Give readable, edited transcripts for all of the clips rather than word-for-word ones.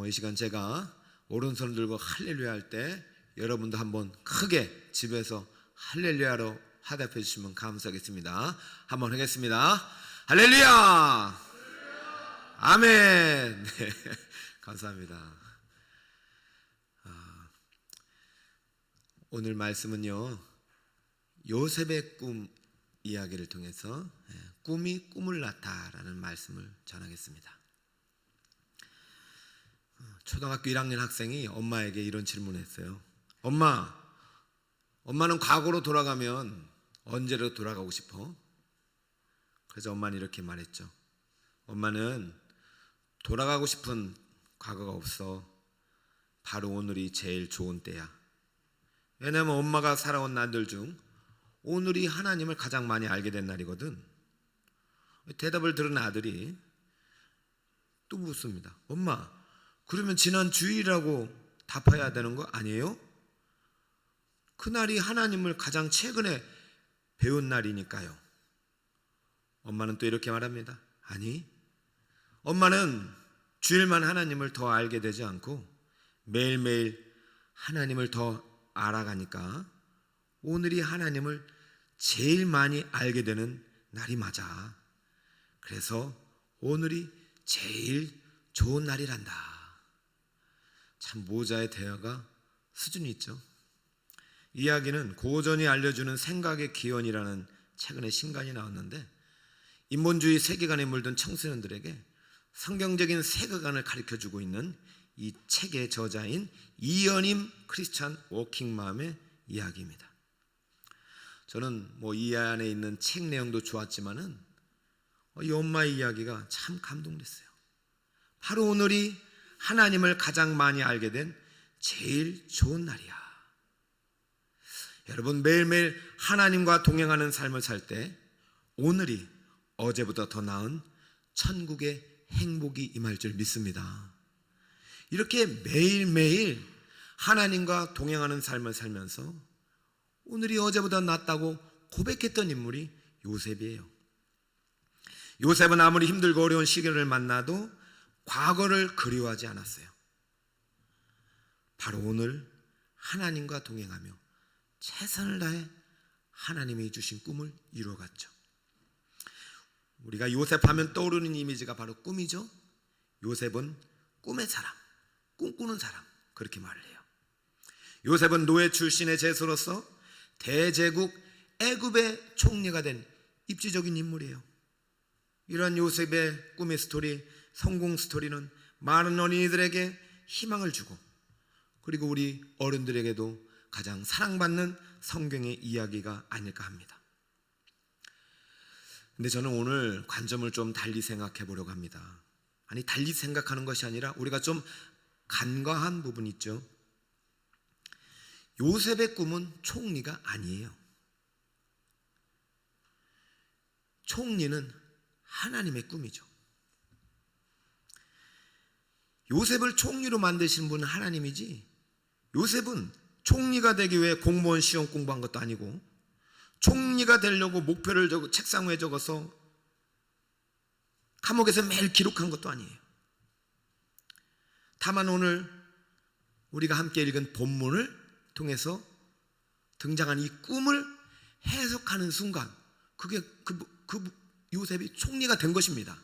이 시간 제가 오른손을 들고 할렐루야 할 때 여러분도 한번 크게 집에서 할렐루야로 화답해 주시면 감사하겠습니다. 한번 하겠습니다. 할렐루야! 아멘! 네, 감사합니다. 오늘 말씀은요, 요셉의 꿈 이야기를 통해서 꿈이 꿈을 낳다라는 말씀을 전하겠습니다. 초등학교 1학년 학생이 엄마에게 이런 질문을 했어요. 엄마는 과거로 돌아가면 언제로 돌아가고 싶어? 그래서 엄마는 이렇게 말했죠. 엄마는 돌아가고 싶은 과거가 없어. 바로 오늘이 제일 좋은 때야. 왜냐하면 엄마가 살아온 날들 중 오늘이 하나님을 가장 많이 알게 된 날이거든. 대답을 들은 아들이 또 묻습니다. 엄마, 그러면 지난 주일이라고 답해야 되는 거 아니에요? 그날이 하나님을 가장 최근에 배운 날이니까요. 엄마는 또 이렇게 말합니다. 아니, 엄마는 주일만 하나님을 더 알게 되지 않고 매일매일 하나님을 더 알아가니까 오늘이 하나님을 제일 많이 알게 되는 날이 맞아. 그래서 오늘이 제일 좋은 날이란다. 참 모자의 대화가 수준이 있죠. 이야기는 고전이 알려주는 생각의 기원이라는 최근에 신간이 나왔는데, 인본주의 세계관에 물든 청소년들에게 성경적인 세계관을 가르쳐주고 있는 이 책의 저자인 이연임 크리스찬 워킹맘의 이야기입니다. 저는 이 안에 있는 책 내용도 좋았지만은 이 엄마의 이야기가 참 감동됐어요. 바로 오늘이 하나님을 가장 많이 알게 된 제일 좋은 날이야. 여러분, 매일매일 하나님과 동행하는 삶을 살 때 오늘이 어제보다 더 나은 천국의 행복이 임할 줄 믿습니다. 이렇게 매일매일 하나님과 동행하는 삶을 살면서 오늘이 어제보다 낫다고 고백했던 인물이 요셉이에요. 요셉은 아무리 힘들고 어려운 시기를 만나도 과거를 그리워하지 않았어요. 바로 오늘 하나님과 동행하며 최선을 다해 하나님이 주신 꿈을 이루어갔죠. 우리가 요셉 하면 떠오르는 이미지가 바로 꿈이죠. 요셉은 꿈의 사람, 꿈꾸는 사람, 그렇게 말을 해요. 요셉은 노예 출신의 제수로서 대제국 애굽의 총리가 된 입지적인 인물이에요. 이런 요셉의 꿈의 스토리, 성공 스토리는 많은 어린이들에게 희망을 주고, 그리고 우리 어른들에게도 가장 사랑받는 성경의 이야기가 아닐까 합니다. 근데 저는 오늘 관점을 좀 달리 생각해 보려고 합니다. 아니, 달리 생각하는 것이 아니라 우리가 좀 간과한 부분이 있죠. 요셉의 꿈은 총리가 아니에요. 총리는 하나님의 꿈이죠. 요셉을 총리로 만드신 분은 하나님이지, 요셉은 총리가 되기 위해 공무원 시험 공부한 것도 아니고, 총리가 되려고 목표를 책상 위에 적어서 감옥에서 매일 기록한 것도 아니에요. 다만 오늘 우리가 함께 읽은 본문을 통해서 등장한 이 꿈을 해석하는 순간, 그게 요셉이 총리가 된 것입니다.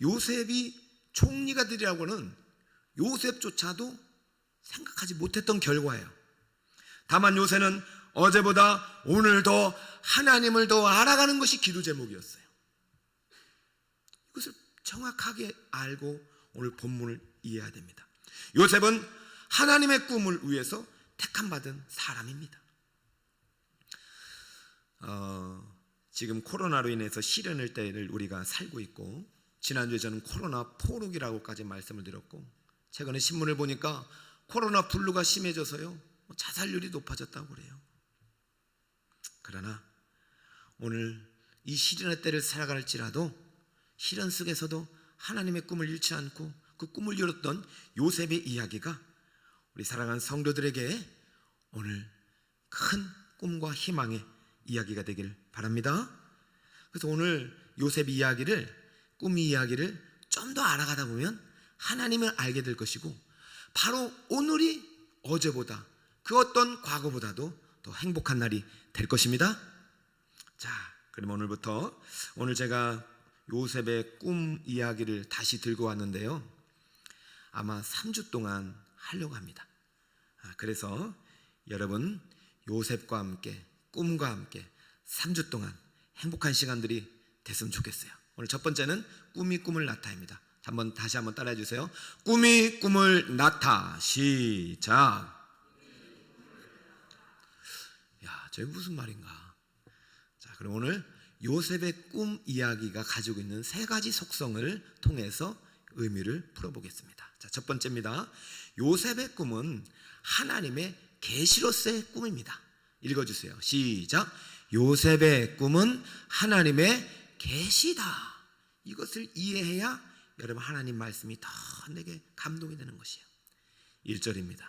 요셉이 총리가 되리라고는 요셉조차도 생각하지 못했던 결과예요. 다만 요셉은 어제보다 오늘 더 하나님을 더 알아가는 것이 기도 제목이었어요. 이것을 정확하게 알고 오늘 본문을 이해해야 됩니다. 요셉은 하나님의 꿈을 위해서 택함받은 사람입니다. 지금 코로나로 인해서 시련의 때를 우리가 살고 있고, 지난주에 저는 코로나 포록이라고까지 말씀을 드렸고, 최근에 신문을 보니까 코로나 블루가 심해져서요, 자살률이 높아졌다고 그래요. 그러나 오늘 이 시련의 때를 살아갈지라도 시련 속에서도 하나님의 꿈을 잃지 않고 그 꿈을 이뤘던 요셉의 이야기가 우리 사랑하는 성도들에게 오늘 큰 꿈과 희망의 이야기가 되길 바랍니다. 그래서 오늘 요셉 이야기를, 꿈 이야기를 좀 더 알아가다 보면 하나님을 알게 될 것이고, 바로 오늘이 어제보다 그 어떤 과거보다도 더 행복한 날이 될 것입니다. 자, 그럼 오늘부터 오늘 제가 요셉의 꿈 이야기를 다시 들고 왔는데요, 아마 3주 동안 하려고 합니다. 그래서 여러분 요셉과 함께 꿈과 함께 3주 동안 행복한 시간들이 됐으면 좋겠어요. 오늘 첫 번째는 꿈이 꿈을 나타입니다. 다시 한번 따라해 주세요. 꿈이 꿈을 나타. 시작. 야, 저게 무슨 말인가? 자, 그럼 오늘 요셉의 꿈 이야기가 가지고 있는 세 가지 속성을 통해서 의미를 풀어보겠습니다. 자, 첫 번째입니다. 요셉의 꿈은 하나님의 계시로서의 꿈입니다. 읽어주세요. 시작. 요셉의 꿈은 하나님의 계시다. 이것을 이해해야 여러분 하나님 말씀이 더 내게 감동이 되는 것이에요. 1절입니다.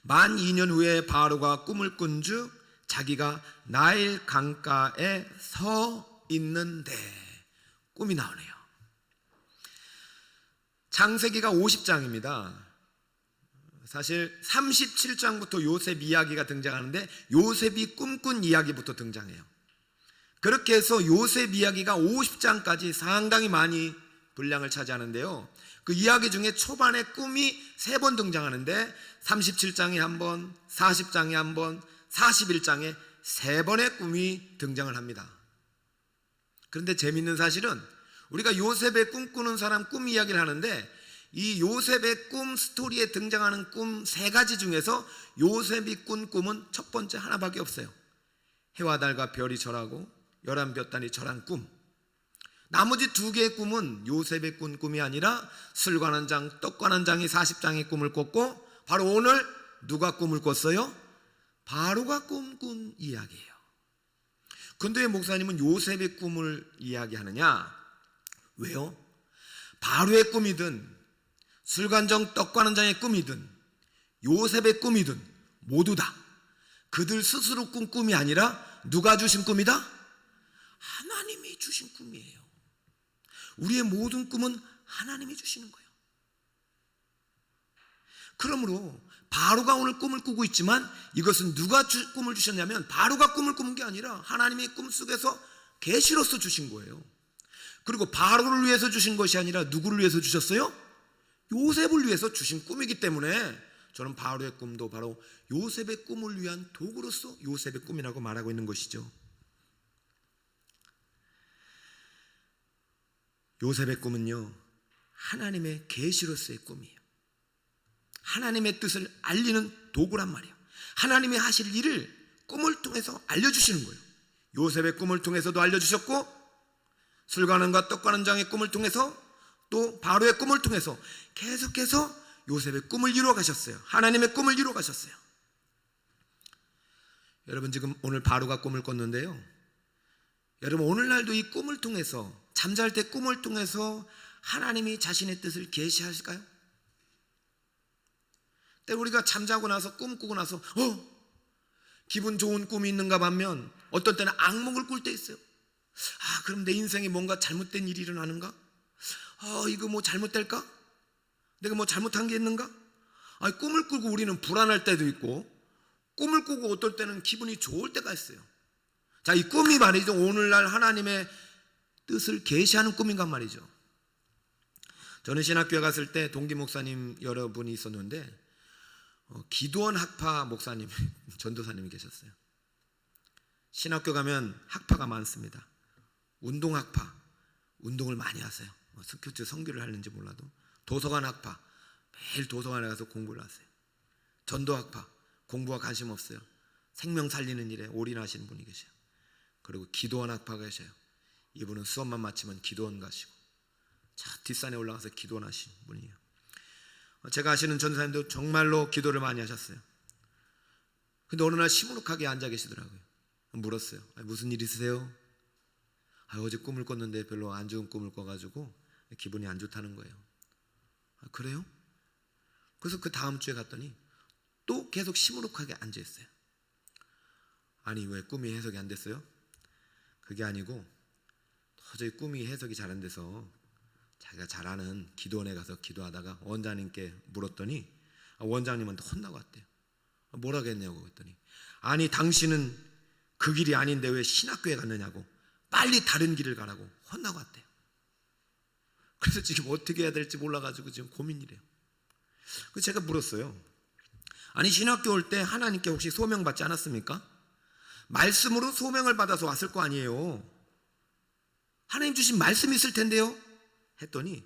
만 2년 후에 바로가 꿈을 꾼 즉 자기가 나일 강가에 서 있는데, 꿈이 나오네요. 창세기가 50장입니다. 사실 37장부터 요셉 이야기가 등장하는데 요셉이 꿈꾼 이야기부터 등장해요. 그렇게 해서 요셉 이야기가 50장까지 상당히 많이 분량을 차지하는데요, 그 이야기 중에 초반에 꿈이 3번 등장하는데 37장에 한 번, 40장에 한 번, 41장에 3번의 꿈이 등장을 합니다. 그런데 재미있는 사실은 우리가 요셉의 꿈꾸는 사람 꿈 이야기를 하는데, 이 요셉의 꿈 스토리에 등장하는 꿈 3가지 중에서 요셉이 꾼 꿈은 첫 번째 하나밖에 없어요. 해와 달과 별이 절하고 11볕단이 절한 꿈. 나머지 2개의 꿈은 요셉의 꾼 꿈이 아니라 술관 한 장, 떡관 한 장이 40장의 꿈을 꿨고, 바로 오늘 누가 꿈을 꿨어요? 바로가 꿈꾼 이야기예요. 근데 왜 목사님은 요셉의 꿈을 이야기하느냐? 왜요? 바로의 꿈이든 술관정 떡관 한 장의 꿈이든 요셉의 꿈이든 모두 다 그들 스스로 꾼 꿈이 아니라 누가 주신 꿈이다? 하나님이 주신 꿈이에요. 우리의 모든 꿈은 하나님이 주시는 거예요. 그러므로 바로가 오늘 꿈을 꾸고 있지만 이것은 누가 꿈을 주셨냐면, 바로가 꿈을 꾼 게 아니라 하나님이 꿈속에서 계시로서 주신 거예요. 그리고 바로를 위해서 주신 것이 아니라 누구를 위해서 주셨어요? 요셉을 위해서 주신 꿈이기 때문에 저는 바로의 꿈도 바로 요셉의 꿈을 위한 도구로서 요셉의 꿈이라고 말하고 있는 것이죠. 요셉의 꿈은요, 하나님의 계시로서의 꿈이에요. 하나님의 뜻을 알리는 도구란 말이에요. 하나님이 하실 일을 꿈을 통해서 알려주시는 거예요. 요셉의 꿈을 통해서도 알려주셨고, 술관원과 떡관 장의 꿈을 통해서, 또 바로의 꿈을 통해서 계속해서 요셉의 꿈을 이루어 가셨어요. 하나님의 꿈을 이루어 가셨어요. 여러분 지금 오늘 바로가 꿈을 꿨는데요, 여러분 오늘날도 이 꿈을 통해서, 잠잘 때 꿈을 통해서 하나님이 자신의 뜻을 계시하실까요? 때 우리가 잠자고 나서 꿈 꾸고 나서 기분 좋은 꿈이 있는가 반면 어떤 때는 악몽을 꿀 때 있어요. 그럼 내 인생에 뭔가 잘못된 일이 일어나는가? 이거 뭐 잘못될까? 내가 뭐 잘못한 게 있는가? 꿈을 꾸고 우리는 불안할 때도 있고, 꿈을 꾸고 어떨 때는 기분이 좋을 때가 있어요. 자, 이 꿈이 말이죠, 오늘날 하나님의 뜻을 계시하는 꿈인가 말이죠. 저는 신학교에 갔을 때 동기 목사님 여러분이 있었는데 기도원 학파 목사님, 전도사님이 계셨어요. 신학교 가면 학파가 많습니다. 운동 학파, 운동을 많이 하세요. 스큐트 성교를 하는지 몰라도. 도서관 학파, 매일 도서관에 가서 공부를 하세요. 전도 학파, 공부와 관심 없어요. 생명 살리는 일에 올인하시는 분이 계셔요. 그리고 기도원 학파가 계셔요. 이분은 수업만 마치면 기도원 가시고, 뒷산에 올라가서 기도원 하시는 분이에요. 제가 아시는 전도사님도 정말로 기도를 많이 하셨어요. 근데 어느 날 시무룩하게 앉아 계시더라고요. 물었어요. 무슨 일 있으세요? 어제 꿈을 꿨는데 별로 안 좋은 꿈을 꿔가지고 기분이 안 좋다는 거예요. 그래요? 그래서 그 다음 주에 갔더니 또 계속 시무룩하게 앉아 있어요. 아니 왜 꿈이 해석이 안 됐어요? 그게 아니고 도저히 꿈이 해석이 잘 안 돼서 자기가 잘 아는 기도원에 가서 기도하다가 원장님께 물었더니 원장님한테 혼나고 왔대요. 뭐라겠냐고 했더니, 아니 당신은 그 길이 아닌데 왜 신학교에 갔느냐고, 빨리 다른 길을 가라고 혼나고 왔대요. 그래서 지금 어떻게 해야 될지 몰라가지고 지금 고민이래요. 그래서 제가 물었어요. 아니 신학교 올 때 하나님께 혹시 소명받지 않았습니까? 말씀으로 소명을 받아서 왔을 거 아니에요. 하나님 주신 말씀이 있을 텐데요 했더니,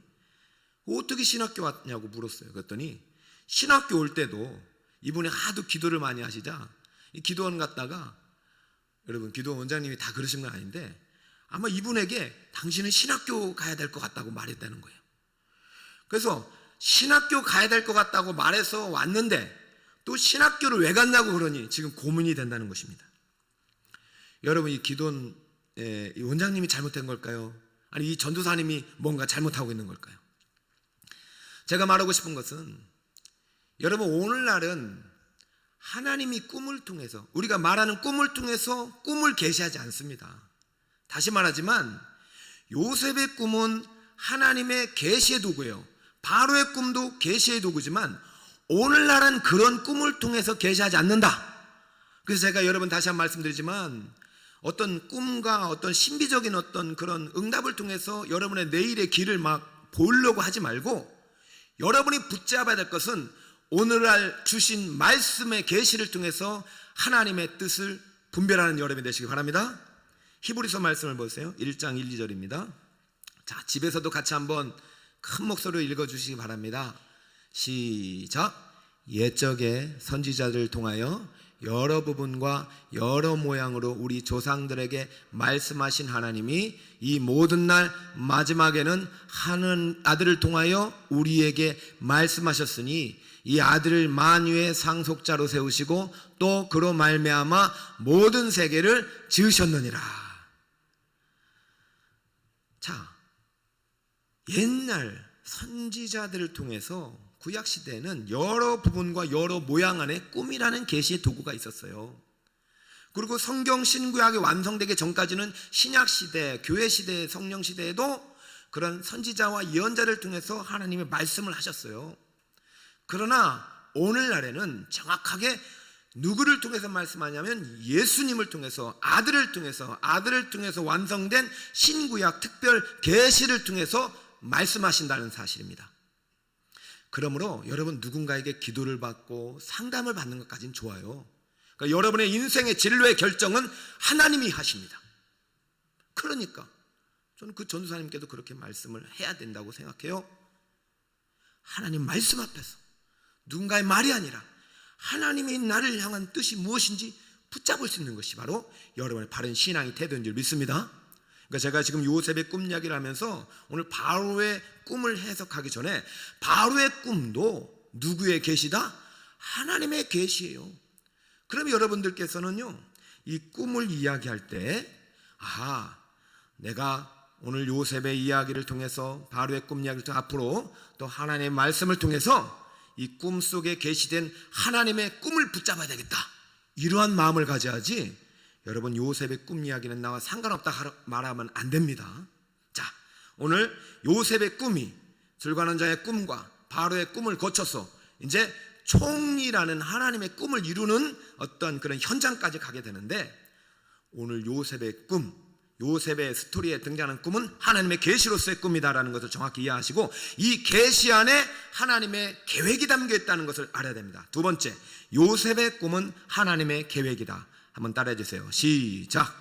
어떻게 신학교 왔냐고 물었어요. 그랬더니 신학교 올 때도 이분이 하도 기도를 많이 하시자 이 기도원 갔다가, 여러분 기도원 원장님이 다 그러신 건 아닌데 아마 이분에게 당신은 신학교 가야 될 것 같다고 말했다는 거예요. 그래서 신학교 가야 될 것 같다고 말해서 왔는데 또 신학교를 왜 갔냐고 그러니 지금 고민이 된다는 것입니다. 여러분 이 기도원 이 원장님이 잘못된 걸까요? 아니 이 전도사님이 뭔가 잘못하고 있는 걸까요? 제가 말하고 싶은 것은, 여러분 오늘날은 하나님이 꿈을 통해서, 우리가 말하는 꿈을 통해서 꿈을 계시하지 않습니다. 다시 말하지만 요셉의 꿈은 하나님의 계시의 도구예요. 바로의 꿈도 계시의 도구지만 오늘날은 그런 꿈을 통해서 계시하지 않는다. 그래서 제가 여러분 다시 한번 말씀드리지만, 어떤 꿈과 어떤 신비적인 어떤 그런 응답을 통해서 여러분의 내일의 길을 막 보려고 하지 말고, 여러분이 붙잡아야 될 것은 오늘날 주신 말씀의 계시를 통해서 하나님의 뜻을 분별하는 여러분이 되시기 바랍니다. 히브리서 말씀을 보세요. 1장 1, 2절입니다. 자, 집에서도 같이 한번 큰 목소리로 읽어주시기 바랍니다. 시작. 옛적의 선지자들을 통하여 여러 부분과 여러 모양으로 우리 조상들에게 말씀하신 하나님이 이 모든 날 마지막에는 한 아들을 통하여 우리에게 말씀하셨으니, 이 아들을 만유의 상속자로 세우시고 또 그로 말미암아 모든 세계를 지으셨느니라. 자, 옛날 선지자들을 통해서 구약시대에는 여러 부분과 여러 모양 안에 꿈이라는 계시의 도구가 있었어요. 그리고 성경 신구약이 완성되기 전까지는 신약시대, 교회시대, 성령시대에도 그런 선지자와 예언자를 통해서 하나님의 말씀을 하셨어요. 그러나 오늘날에는 정확하게 누구를 통해서 말씀하냐면 예수님을 통해서, 아들을 통해서 완성된 신구약 특별 계시를 통해서 말씀하신다는 사실입니다. 그러므로 여러분 누군가에게 기도를 받고 상담을 받는 것까지는 좋아요. 그러니까 여러분의 인생의 진로의 결정은 하나님이 하십니다. 그러니까 저는 그 전도사님께도 그렇게 말씀을 해야 된다고 생각해요. 하나님 말씀 앞에서 누군가의 말이 아니라 하나님이 나를 향한 뜻이 무엇인지 붙잡을 수 있는 것이 바로 여러분의 바른 신앙의 태도인 줄 믿습니다. 그러니까 제가 지금 요셉의 꿈 이야기를 하면서 오늘 바로의 꿈을 해석하기 전에, 바로의 꿈도 누구의 계시다? 하나님의 계시예요. 그럼 여러분들께서는요, 이 꿈을 이야기할 때, 내가 오늘 요셉의 이야기를 통해서, 바로의 꿈 이야기를 통해서 앞으로 또 하나님의 말씀을 통해서 이 꿈 속에 계시된 하나님의 꿈을 붙잡아야 되겠다, 이러한 마음을 가져야지 여러분 요셉의 꿈 이야기는 나와 상관없다 말하면 안 됩니다. 자, 오늘 요셉의 꿈이 들관원장의 꿈과 바로의 꿈을 거쳐서 이제 총리라는 하나님의 꿈을 이루는 어떤 그런 현장까지 가게 되는데, 오늘 요셉의 꿈, 요셉의 스토리에 등장하는 꿈은 하나님의 계시로서의 꿈이다라는 것을 정확히 이해하시고, 이 계시 안에 하나님의 계획이 담겨 있다는 것을 알아야 됩니다. 두 번째, 요셉의 꿈은 하나님의 계획이다. 한번 따라해 주세요. 시작.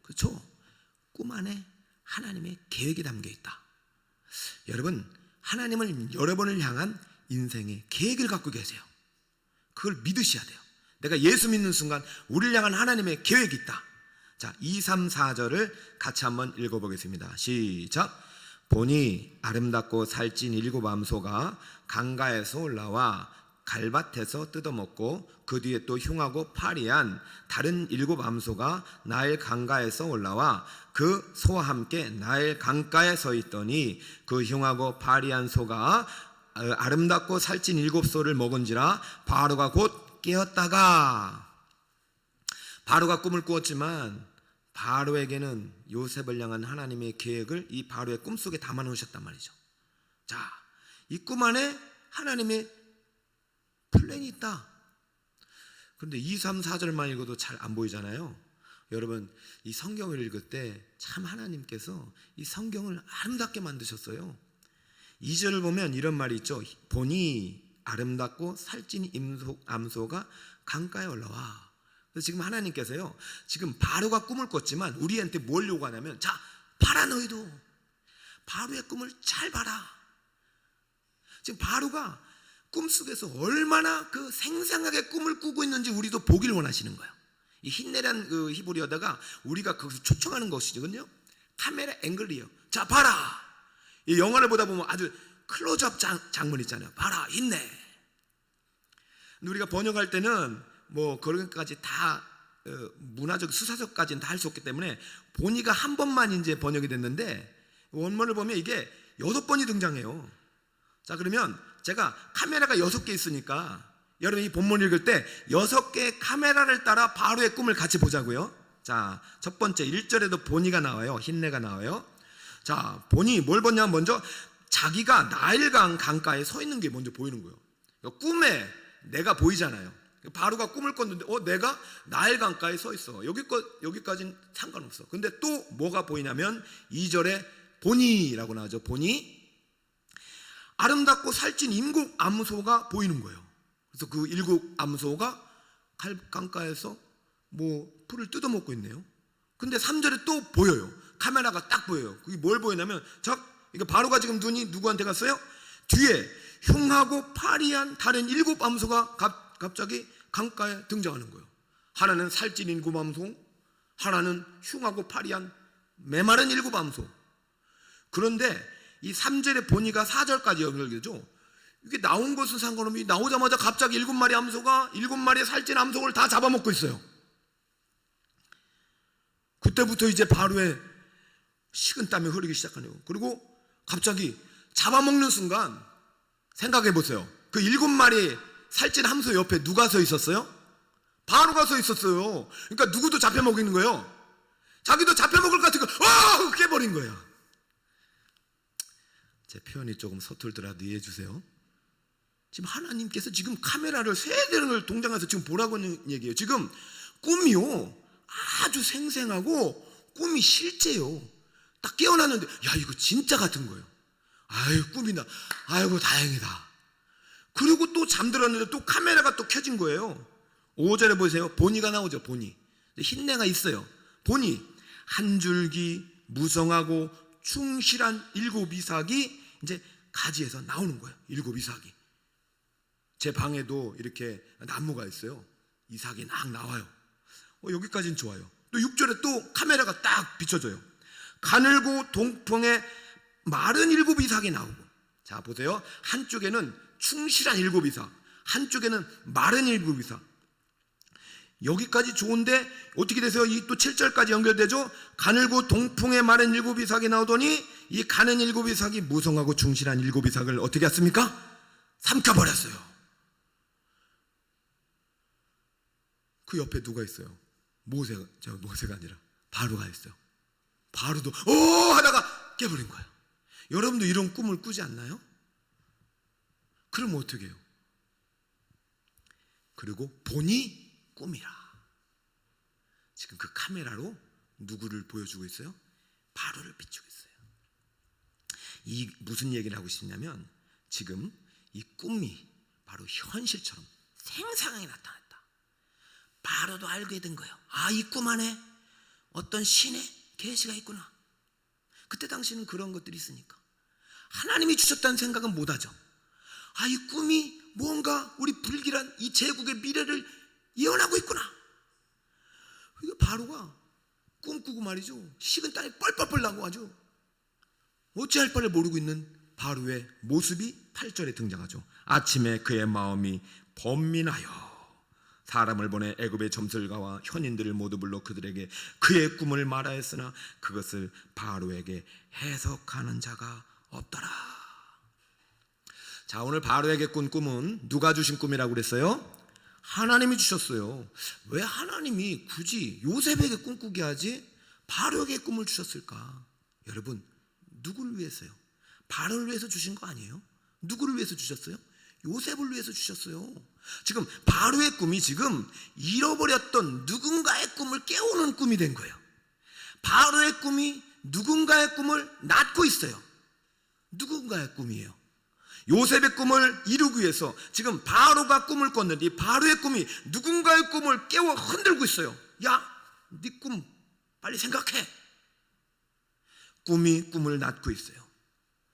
그렇죠? 꿈 안에 하나님의 계획이 담겨 있다. 여러분, 하나님은 여러분을 향한 인생의 계획을 갖고 계세요. 그걸 믿으셔야 돼요. 내가 예수 믿는 순간 우리를 향한 하나님의 계획이 있다. 자, 2, 3, 4절을 같이 한번 읽어보겠습니다. 시작. 보니 아름답고 살찐 7 암소가 강가에서 올라와 갈밭에서 뜯어먹고, 그 뒤에 또 흉하고 파리한 다른 7 암소가 나일 강가에서 올라와 그 소와 함께 나일 강가에 서 있더니, 그 흉하고 파리한 소가 아름답고 살찐 7 소를 먹은지라 바로가 곧 깨었다가, 바로가 꿈을 꾸었지만 바로에게는 요셉을 향한 하나님의 계획을 이 바로의 꿈속에 담아 놓으셨단 말이죠. 자, 이 꿈 안에 하나님의 플랜이 있다. 그런데 2, 3, 4절만 읽어도 잘 안 보이잖아요. 여러분, 이 성경을 읽을 때 참 하나님께서 이 성경을 아름답게 만드셨어요. 2절을 보면 이런 말이 있죠. 보니 아름답고 살찐 암소가 강가에 올라와. 그래서 지금 하나님께서요, 지금 바로가 꿈을 꿨지만 우리한테 뭘 요구하냐면, 자, 봐라, 너희도 바로의 꿈을 잘 봐라. 지금 바로가 꿈속에서 얼마나 그 생생하게 꿈을 꾸고 있는지 우리도 보기를 원하시는 거예요. 이 힌내란 그 히브리어다가 우리가 거기서 초청하는 것이거든요. 카메라 앵글이에요. 자, 봐라. 이 영화를 보다 보면 아주 클로즈업 장면 있잖아요. 봐라, 힌내. 우리가 번역할 때는 뭐 그런까지 다 문화적 수사적까지는 다 할 수 없기 때문에 보니가 한 번만 이제 번역이 됐는데, 원문을 보면 이게 6번이 등장해요. 자, 그러면 제가 카메라가 6개 있으니까 여러분 이 본문 읽을 때 6개의 카메라를 따라 바로의 꿈을 같이 보자고요. 자, 첫 번째 1절에도 보니가 나와요. 힌내가 나와요. 자, 보니 뭘 보냐면 먼저 자기가 나일강 강가에 서 있는 게 먼저 보이는 거예요. 꿈에 내가 보이잖아요. 바로가 꿈을 꿨는데 내가 나일 강가에 서 있어. 여기까지는 상관없어. 근데 또 뭐가 보이냐면 2절에 보니라고 나오죠. 보니 아름답고 살찐 일곱 암소가 보이는 거예요. 그래서 그 일곱 암소가 강가에서 뭐 풀을 뜯어먹고 있네요. 근데 3절에 또 보여요. 카메라가 딱 보여요. 그게 뭘 보이냐면, 이거 바로가 지금 눈이 누구한테 갔어요? 뒤에 흉하고 파리한 다른 일곱 암소가 갑자기 강가에 등장하는 거예요. 하나는 살찐 일곱 암소, 하나는 흉하고 파리한 메마른 일곱 암소. 그런데 이 3절의 보니가 4절까지 연결되죠. 이게 나온 것은 상관없이 나오자마자 갑자기 7마리 암소가 7마리의 살찐 암소를 다 잡아먹고 있어요. 그때부터 이제 바로의 식은땀이 흐르기 시작하네요. 그리고 갑자기 잡아먹는 순간 생각해 보세요. 그 7마리 살찐 암소 옆에 누가 서 있었어요? 바로가 서 있었어요. 그러니까 누구도 잡혀먹이는 거예요. 자기도 잡혀먹을 것 같은 거 깨버린 거예요. 제 표현이 조금 서툴더라도 이해해 주세요. 지금 하나님께서 지금 카메라를 세 대를 동장해서 지금 보라고 하는 얘기예요. 지금 꿈이요 아주 생생하고 꿈이 실제요. 딱 깨어났는데 야, 이거 진짜 같은 거예요. 아유, 꿈이다. 아이고, 다행이다. 그리고 또 잠들었는데 또 카메라가 또 켜진 거예요. 5절에 보세요. 보니가 나오죠. 보니. 힌내가 있어요. 보니 한 줄기 무성하고 충실한 7 이삭이 이제 가지에서 나오는 거예요. 7 이삭이. 제 방에도 이렇게 나무가 있어요. 이삭이 막 나와요. 여기까지는 좋아요. 또 6절에 또 카메라가 딱 비춰져요. 가늘고 동풍에 마른 7 이삭이 나오고. 자, 보세요. 한쪽에는 충실한 7 이삭, 한쪽에는 마른 7 이삭. 여기까지 좋은데 어떻게 되세요? 이 또 7절까지 연결되죠. 가늘고 동풍에 마른 7 이삭이 나오더니 이 가는 7 이삭이 무성하고 충실한 7 이삭을 어떻게 했습니까? 삼켜버렸어요. 그 옆에 누가 있어요? 모세가 아니라 바로가 있어요. 바로도 하다가 깨버린 거예요. 여러분도 이런 꿈을 꾸지 않나요? 그럼 어떻게 해요? 그리고 보니 꿈이라. 지금 그 카메라로 누구를 보여주고 있어요? 바로를 비추고 있어요. 이 무슨 얘기를 하고 싶냐면, 지금 이 꿈이 바로 현실처럼 생생하게 나타났다. 바로도 알게 된 거예요. 이 꿈 안에 어떤 신의 계시가 있구나. 그때 당시는 그런 것들이 있으니까 하나님이 주셨다는 생각은 못하죠. 이 꿈이 뭔가 우리 불길한 이 제국의 미래를 예언하고 있구나. 이거 바로가 꿈꾸고 말이죠. 식은땀이 뻘뻘뻘 나고 아주 어찌할 바를 모르고 있는 바로의 모습이 8절에 등장하죠. 아침에 그의 마음이 번민하여 사람을 보내 애굽의 점술가와 현인들을 모두 불러 그들에게 그의 꿈을 말하였으나 그것을 바로에게 해석하는 자가 없더라. 자, 오늘 바로에게 꾼 꿈은 누가 주신 꿈이라고 그랬어요? 하나님이 주셨어요. 왜 하나님이 굳이 요셉에게 꿈꾸게 하지? 바로에게 꿈을 주셨을까? 여러분, 누구를 위해서요? 바로를 위해서 주신 거 아니에요? 누구를 위해서 주셨어요? 요셉을 위해서 주셨어요. 지금 바로의 꿈이 지금 잃어버렸던 누군가의 꿈을 깨우는 꿈이 된 거예요. 바로의 꿈이 누군가의 꿈을 낳고 있어요. 누군가의 꿈이에요. 요셉의 꿈을 이루기 위해서 지금 바로가 꿈을 꿨는데 이 바로의 꿈이 누군가의 꿈을 깨워 흔들고 있어요. 야, 네 꿈 빨리 생각해. 꿈이 꿈을 낳고 있어요.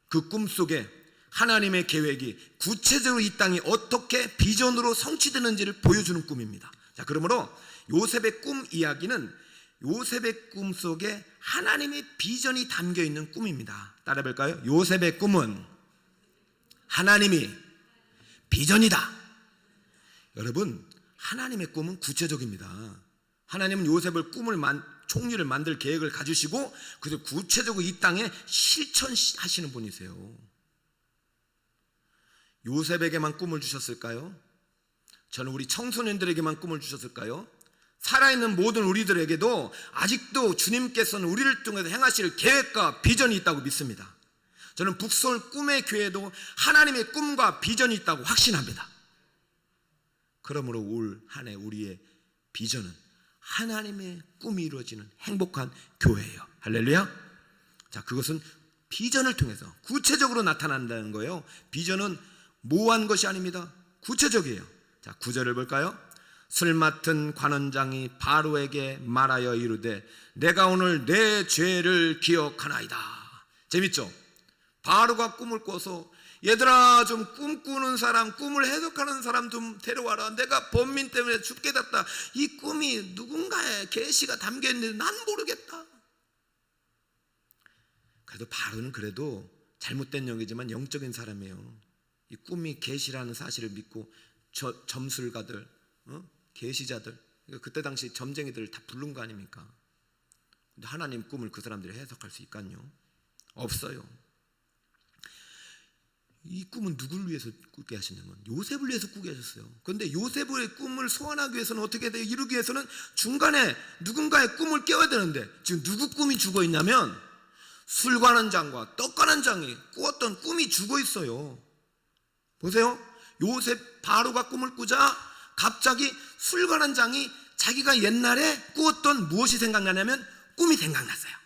그 꿈 속에 하나님의 계획이 구체적으로 이 땅이 어떻게 비전으로 성취되는지를 보여주는 꿈입니다. 자, 그러므로 요셉의 꿈 이야기는 요셉의 꿈 속에 하나님의 비전이 담겨 있는 꿈입니다. 따라 볼까요? 요셉의 꿈은 하나님이 비전이다. 여러분, 하나님의 꿈은 구체적입니다. 하나님은 요셉을 총리를 만들 계획을 가지시고 그래서 구체적으로 이 땅에 실천하시는 분이세요. 요셉에게만 꿈을 주셨을까요? 저는 우리 청소년들에게만 꿈을 주셨을까요? 살아있는 모든 우리들에게도 아직도 주님께서는 우리를 통해서 행하실 계획과 비전이 있다고 믿습니다. 저는 북서울 꿈의 교회도 하나님의 꿈과 비전이 있다고 확신합니다. 그러므로 올 한 해 우리의 비전은 하나님의 꿈이 이루어지는 행복한 교회예요. 할렐루야. 자, 그것은 비전을 통해서 구체적으로 나타난다는 거예요. 비전은 모호한 것이 아닙니다. 구체적이에요. 자, 9절을 볼까요? 술 맡은 관원장이 바로에게 말하여 이르되 내가 오늘 내 죄를 기억하나이다. 재밌죠? 바로가 꿈을 꿔서 얘들아, 좀 꿈꾸는 사람, 꿈을 해석하는 사람 좀 데려와라. 내가 범민 때문에 죽게 됐다. 이 꿈이 누군가의 계시가 담겨있는데 난 모르겠다. 그래도 바로는 그래도 잘못된 영이지만 영적인 사람이에요. 이 꿈이 계시라는 사실을 믿고 점술가들, 계시자들, 그때 당시 점쟁이들을 다 부른 거 아닙니까? 근데 하나님 꿈을 그 사람들이 해석할 수 있겠요? 없어요. 이 꿈은 누구를 위해서 꾸게 하시냐면 요셉을 위해서 꾸게 하셨어요. 그런데 요셉의 꿈을 소환하기 위해서는 어떻게 돼요? 이루기 위해서는 중간에 누군가의 꿈을 깨워야 되는데 지금 누구 꿈이 죽어 있냐면 술관원장과 떡관원장이 꾸었던 꿈이 죽어 있어요. 보세요. 요셉 바로가 꿈을 꾸자 갑자기 술관원장이 자기가 옛날에 꾸었던 무엇이 생각나냐면 꿈이 생각났어요.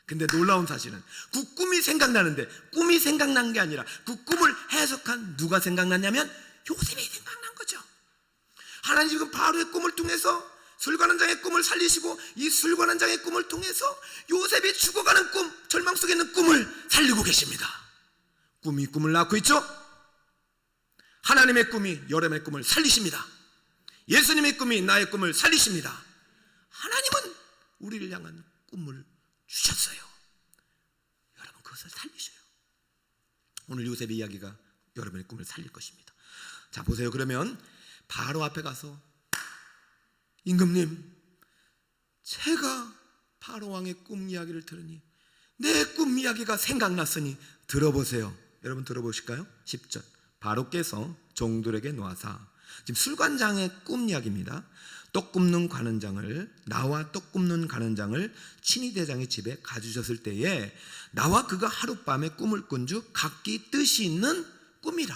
근데 놀라운 사실은 그 꿈이 생각나는데 꿈이 생각난 게 아니라 그 꿈을 해석한 누가 생각났냐면 요셉이 생각난 거죠. 하나님 지금 바로의 꿈을 통해서 술관원장의 꿈을 살리시고 이 술관원장의 꿈을 통해서 요셉이 죽어가는 꿈, 절망 속에 있는 꿈을 살리고 계십니다. 꿈이 꿈을 낳고 있죠. 하나님의 꿈이 여러분의 꿈을 살리십니다. 예수님의 꿈이 나의 꿈을 살리십니다. 하나님은 우리를 향한 꿈을 주셨어요. 여러분 그것을 살리셔요. 오늘 요셉의 이야기가 여러분의 꿈을 살릴 것입니다. 자, 보세요. 그러면 바로 앞에 가서 임금님, 제가 바로 왕의 꿈 이야기를 들으니 내 꿈 이야기가 생각났으니 들어보세요. 여러분 들어보실까요? 10절. 바로께서 종들에게 놓아사, 지금 술관장의 꿈 이야기입니다. 떡 굽는 관원장을, 나와 떡 굽는 관원장을 친위대장의 집에 가주셨을 때에 나와 그가 하룻밤에 꿈을 꾼 주 각기 뜻이 있는 꿈이라.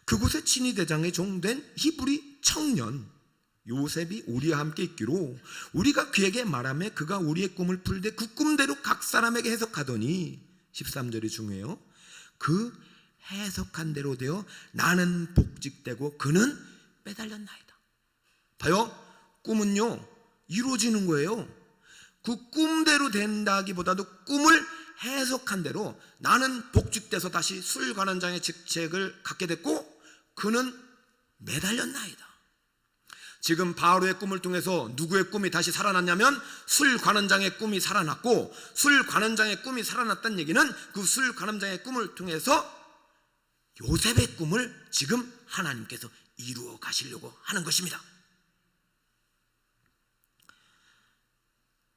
그곳에 친위대장의 종된 히브리 청년 요셉이 우리와 함께 있기로 우리가 그에게 말하며 그가 우리의 꿈을 풀되 그 꿈대로 각 사람에게 해석하더니 13절이 중요해요. 그 해석한 대로 되어 나는 복직되고 그는 매달렸나이다. 봐요. 꿈은요 이루어지는 거예요. 그 꿈대로 된다기보다도 꿈을 해석한 대로 나는 복직돼서 다시 술관원장의 직책을 갖게 됐고 그는 매달렸나이다. 지금 바로의 꿈을 통해서 누구의 꿈이 다시 살아났냐면 술관원장의 꿈이 살아났고, 술관원장의 꿈이 살아났다는 얘기는 그 술관원장의 꿈을 통해서 요셉의 꿈을 지금 하나님께서 이루어 가시려고 하는 것입니다.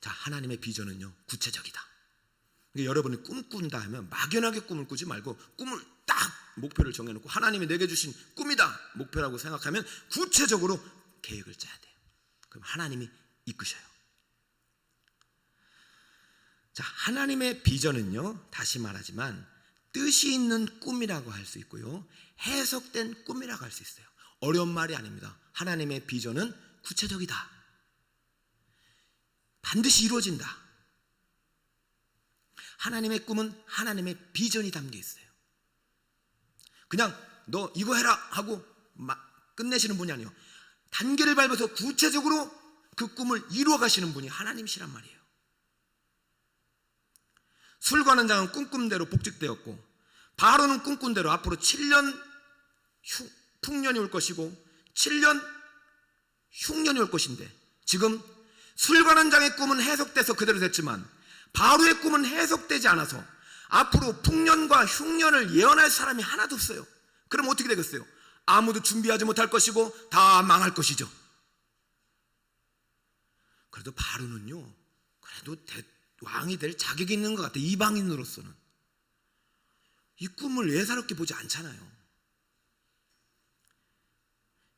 자, 하나님의 비전은요 구체적이다. 그러니까 여러분이 꿈꾼다 하면 막연하게 꿈을 꾸지 말고 꿈을 딱 목표를 정해놓고 하나님이 내게 주신 꿈이다 목표라고 생각하면 구체적으로 계획을 짜야 돼요. 그럼 하나님이 이끄셔요. 자, 하나님의 비전은요, 다시 말하지만 뜻이 있는 꿈이라고 할 수 있고요, 해석된 꿈이라고 할 수 있어요. 어려운 말이 아닙니다. 하나님의 비전은 구체적이다. 반드시 이루어진다. 하나님의 꿈은 하나님의 비전이 담겨 있어요. 그냥 너 이거 해라 하고 끝내시는 분이 아니에요. 단계를 밟아서 구체적으로 그 꿈을 이루어 가시는 분이 하나님이시란 말이에요. 술관원 장은 꿈꾼대로 복직되었고, 바로는 꿈꾼 대로 앞으로 7년 풍년이 올 것이고 7년 흉년이 올 것인데, 지금 술관원 장의 꿈은 해석돼서 그대로 됐지만 바로의 꿈은 해석되지 않아서 앞으로 풍년과 흉년을 예언할 사람이 하나도 없어요. 그럼 어떻게 되겠어요? 아무도 준비하지 못할 것이고 다 망할 것이죠. 그래도 바로는요, 그래도 왕이 될 자격이 있는 것 같아요. 이방인으로서는 이 꿈을 예사롭게 보지 않잖아요.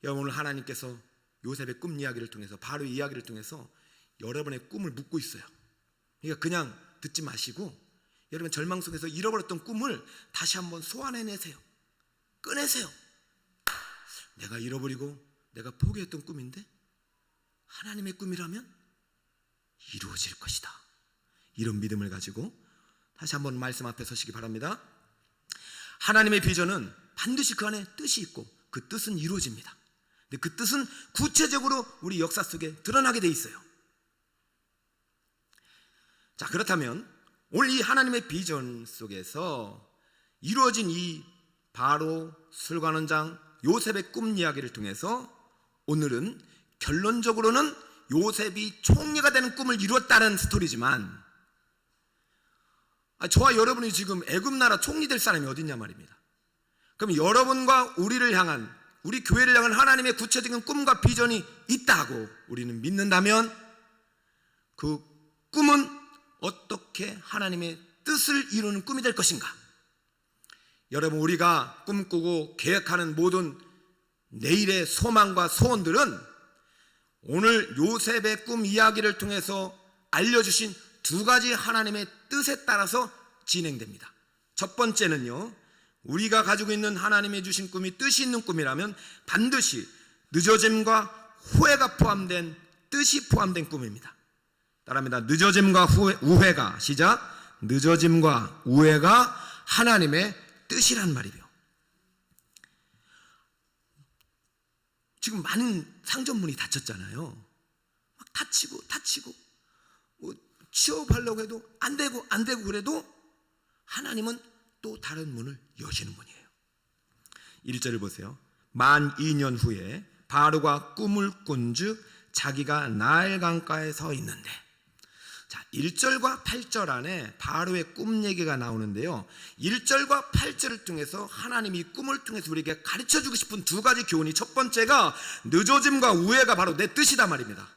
오늘 하나님께서 요셉의 꿈 이야기를 통해서, 바로의 이야기를 통해서 여러분의 꿈을 묻고 있어요. 그러니까 그냥 듣지 마시고 여러분 절망 속에서 잃어버렸던 꿈을 다시 한번 소환해내세요. 꺼내세요. 내가 잃어버리고 내가 포기했던 꿈인데 하나님의 꿈이라면 이루어질 것이다. 이런 믿음을 가지고 다시 한번 말씀 앞에 서시기 바랍니다. 하나님의 비전은 반드시 그 안에 뜻이 있고 그 뜻은 이루어집니다. 근데 그 뜻은 구체적으로 우리 역사 속에 드러나게 돼 있어요. 자, 그렇다면 오늘 이 하나님의 비전 속에서 이루어진 이 바로, 술관원장, 요셉의 꿈 이야기를 통해서 오늘은 결론적으로는 요셉이 총리가 되는 꿈을 이루었다는 스토리지만, 저와 여러분이 지금 애굽 나라 총리 될 사람이 어딨냐 말입니다. 그럼 여러분과 우리를 향한, 우리 교회를 향한 하나님의 구체적인 꿈과 비전이 있다고 우리는 믿는다면 그 꿈은 어떻게 하나님의 뜻을 이루는 꿈이 될 것인가? 여러분, 우리가 꿈꾸고 계획하는 모든 내일의 소망과 소원들은 오늘 요셉의 꿈 이야기를 통해서 알려주신 두 가지 하나님의 뜻에 따라서 진행됩니다. 첫 번째는요, 우리가 가지고 있는 하나님이 주신 꿈이 뜻이 있는 꿈이라면 반드시 늦어짐과 후회가 포함된, 뜻이 포함된 꿈입니다. 따라합니다. 늦어짐과 우회가, 시작. 늦어짐과 우회가 하나님의 뜻이란 말이에요. 지금 많은 상점문이 닫혔잖아요. 막 닫히고 뭐 취업하려고 해도 안 되고 그래도 하나님은 또 다른 문을 여시는 분이에요. 1절을 보세요. 만 2년 후에 바로가 꿈을 꾼즉 자기가 나일 강가에 서 있는데, 자, 1절과 8절 안에 바로의 꿈 얘기가 나오는데요, 1절과 8절을 통해서 하나님이 꿈을 통해서 우리에게 가르쳐주고 싶은 두 가지 교훈이, 첫 번째가 늦어짐과 우회가 바로 내 뜻이다 말입니다.